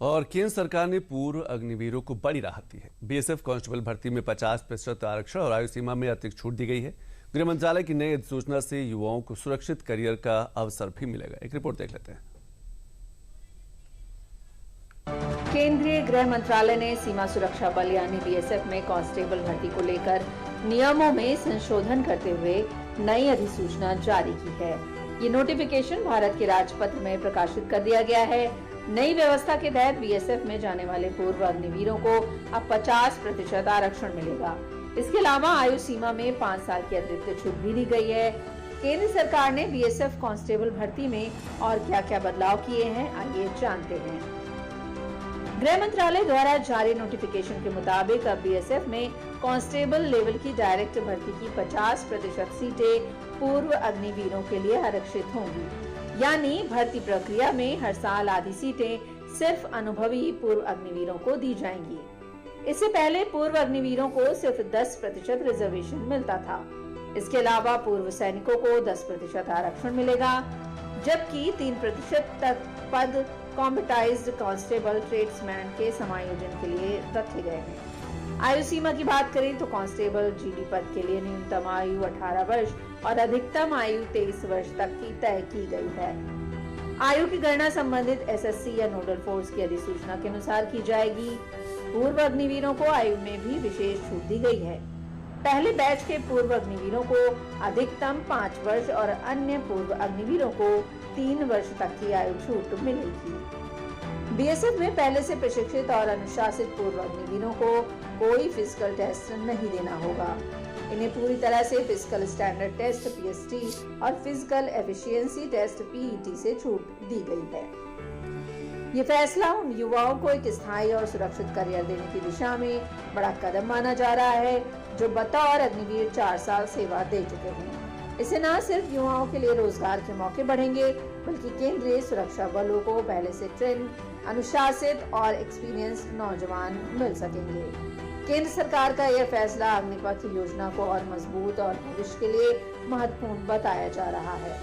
और केंद्र सरकार ने पूर्व अग्निवीरों को बड़ी राहत दी है। बीएसएफ कांस्टेबल भर्ती में 50% आरक्षण और आयु सीमा में अतिरिक्त छूट दी गई है। गृह मंत्रालय की नई अधिसूचना से युवाओं को सुरक्षित करियर का अवसर भी मिलेगा। एक रिपोर्ट देख लेते हैं। केंद्रीय गृह मंत्रालय ने सीमा सुरक्षा बल यानी बीएसएफ में कांस्टेबल भर्ती को लेकर नियमों में संशोधन करते हुए नई अधिसूचना जारी की है। ये नोटिफिकेशन भारत के राजपत्र में प्रकाशित कर दिया गया है। नई व्यवस्था के तहत बीएसएफ में जाने वाले पूर्व अग्निवीरों को अब 50% आरक्षण मिलेगा। इसके अलावा आयु सीमा में 5 साल की अतिरिक्त छूट भी दी गई है। केंद्र सरकार ने बीएसएफ कांस्टेबल भर्ती में और क्या क्या बदलाव किए हैं, आइए जानते हैं। गृह मंत्रालय द्वारा जारी नोटिफिकेशन के मुताबिक अब बीएसएफ में कांस्टेबल लेवल की डायरेक्ट भर्ती की 50% सीटें पूर्व अग्निवीरों के लिए आरक्षित होंगी। यानी भर्ती प्रक्रिया में हर साल आधी सीटें सिर्फ अनुभवी पूर्व अग्निवीरों को दी जाएंगी। इससे पहले पूर्व अग्निवीरों को सिर्फ 10% रिजर्वेशन मिलता था। इसके अलावा पूर्व सैनिकों को 10% आरक्षण मिलेगा, जबकि 3% तक पद कॉम्पिटाइज्ड कांस्टेबल ट्रेड्समैन के समायोजन के लिए रखे गए हैं। आयु सीमा की बात करें तो कांस्टेबल जीडी पद के लिए न्यूनतम आयु 18 वर्ष और अधिकतम आयु 23 वर्ष तक की तय की गई है। आयु की गणना संबंधित एसएससी या नोडल फोर्स की अधिसूचना के अनुसार की जाएगी। पूर्व अग्निवीरों को आयु में भी विशेष छूट दी गई है। पहले बैच के पूर्व अग्निवीरों को अधिकतम 5 वर्ष और अन्य पूर्व अग्निवीरों को 3 वर्ष तक की आयु छूट मिलेगी। बीएसएफ में पहले से प्रशिक्षित और अनुशासित पूर्व अग्निवीरों को कोई फिजिकल टेस्ट नहीं देना होगा। इन्हें पूरी तरह से फिजिकल स्टैंडर्ड टेस्ट पीएसटी और फिजिकल एफिशिएंसी टेस्ट पीईटी से छूट दी गई है। ये फैसला उन युवाओं को एक स्थायी और सुरक्षित करियर देने की दिशा में बड़ा कदम माना जा रहा है, जो बतौर अग्निवीर 4 साल सेवा दे चुके हैं। इससे न सिर्फ युवाओं के लिए रोजगार के मौके बढ़ेंगे, बल्कि केंद्रीय सुरक्षा बलों को पहले से ट्रेन, अनुशासित और एक्सपीरियंस्ड नौजवान मिल सकेंगे। केंद्र सरकार का यह फैसला अग्निपथ योजना को और मजबूत और भविष्य के लिए महत्वपूर्ण बताया जा रहा है।